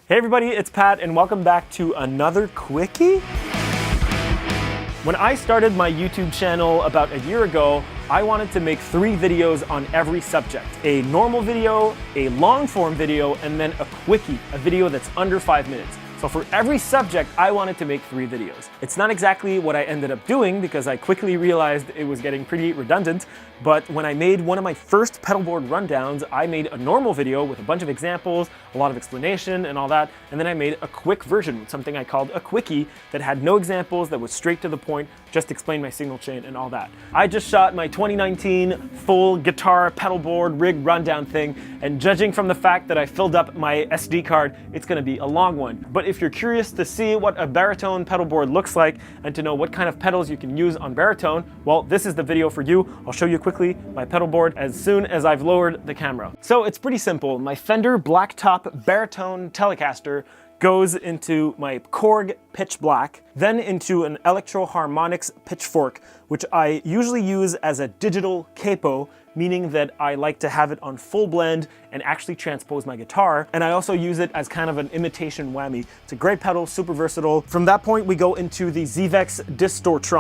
Hey everybody, it's Pat and welcome back to another Quickie. When I started my YouTube channel about a year ago, I wanted to make 3 videos on every subject. A normal video, a long form video, and then a Quickie, a video that's under 5 minutes. So for every subject, I wanted to make 3 videos. It's not exactly what I ended up doing because I quickly realized it was getting pretty redundant, but when I made one of my first pedalboard rundowns, I made a normal video with a bunch of examples, a lot of explanation and all that, and then I made a quick version, something I called a Quickie, that had no examples, that was straight to the point, just explained my signal chain and all that. I just shot my 2019 full guitar pedalboard rig rundown thing, and judging from the fact that I filled up my SD card, it's gonna be a long one. But if you're curious to see what a baritone pedalboard looks like and to know what kind of pedals you can use on baritone, well, this is the video for you. I'll show you quickly my pedalboard as soon as I've lowered the camera. So it's pretty simple. My Fender Blacktop baritone Telecaster goes into my Korg pitch black, then into an Electro Harmonix pitchfork, which I usually use as a digital capo, meaning that I like to have it on full blend and actually transpose my guitar. And I also use it as kind of an imitation whammy. It's a great pedal, super versatile. From that point, we go into the Zvex Distort.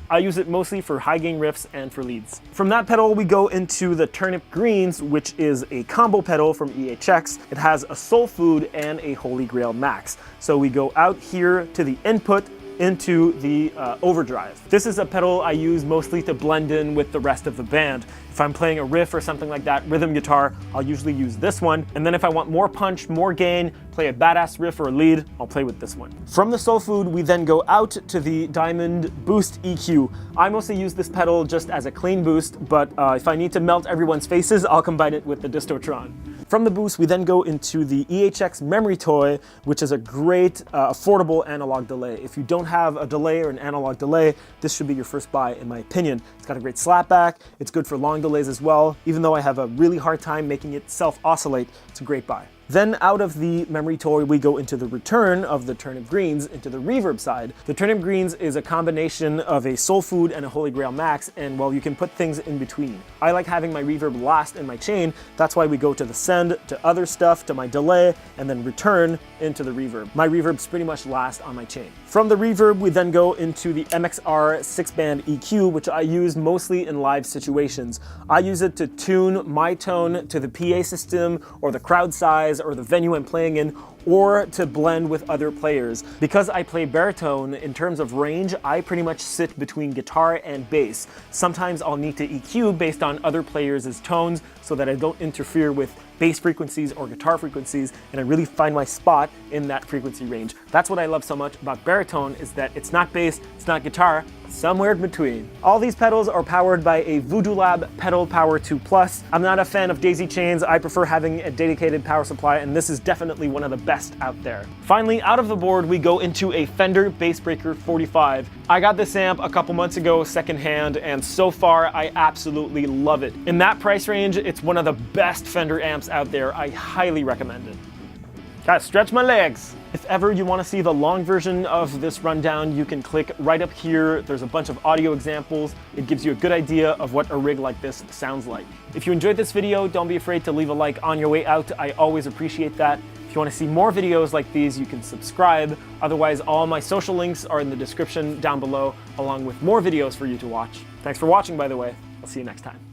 I use it mostly for high gain riffs and for leads. From that pedal, we go into the Turnip Greens, which is a combo pedal from Ehx. It has a Soul Food and a Holy Grail Max. So we go out here to the input, into the overdrive. This is a pedal I use mostly to blend in with the rest of the band. If I'm playing a riff or something like that, rhythm guitar, I'll usually use this one. And then if I want more punch, more gain, play a badass riff or a lead, I'll play with this one. From the Soul Food, we then go out to the Diamond Boost EQ. I mostly use this pedal just as a clean boost, but if I need to melt everyone's faces, I'll combine it with the Distortron. From the boost, we then go into the Ehx Memory Toy, which is a great, affordable analog delay. If you don't have a delay or an analog delay, this should be your first buy, in my opinion. It's got a great slapback. It's good for long delays as well. Even though I have a really hard time making it self-oscillate, it's a great buy. Then out of the Memory Toy, we go into the return of the Turnip Greens into the reverb side. The Turnip Greens is a combination of a Soul Food and a Holy Grail Max, and well, you can put things in between. I like having my reverb last in my chain. That's why we go to the send, to other stuff, to my delay, and then return into the reverb. My reverb's pretty much last on my chain. From the reverb, we then go into the MXR 6-band EQ, which I use mostly in live situations. I use it to tune my tone to the PA system or the crowd size or the venue I'm playing in, or to blend with other players. Because I play baritone, in terms of range, I pretty much sit between guitar and bass. Sometimes I'll need to EQ based on other players' tones so that I don't interfere with bass frequencies or guitar frequencies, and I really find my spot in that frequency range. That's what I love so much about baritone, is that it's not bass, it's not guitar, it's somewhere in between. All these pedals are powered by a Voodoo Lab Pedal Power 2 Plus. I'm not a fan of daisy chains. I prefer having a dedicated power supply, and this is definitely one of the best out there. Finally, out of the board, we go into a Fender Bassbreaker 45. I got this amp a couple months ago secondhand, and so far I absolutely love it. In that price range, it's one of the best Fender amps out there. I highly recommend it. Gotta stretch my legs. If ever you want to see the long version of this rundown, you can click right up here. There's a bunch of audio examples. It gives you a good idea of what a rig like this sounds like. If you enjoyed this video, don't be afraid to leave a like on your way out. I always appreciate that. If you want to see more videos like these, you can subscribe. Otherwise, all my social links are in the description down below, along with more videos for you to watch. Thanks for watching, by the way. I'll see you next time.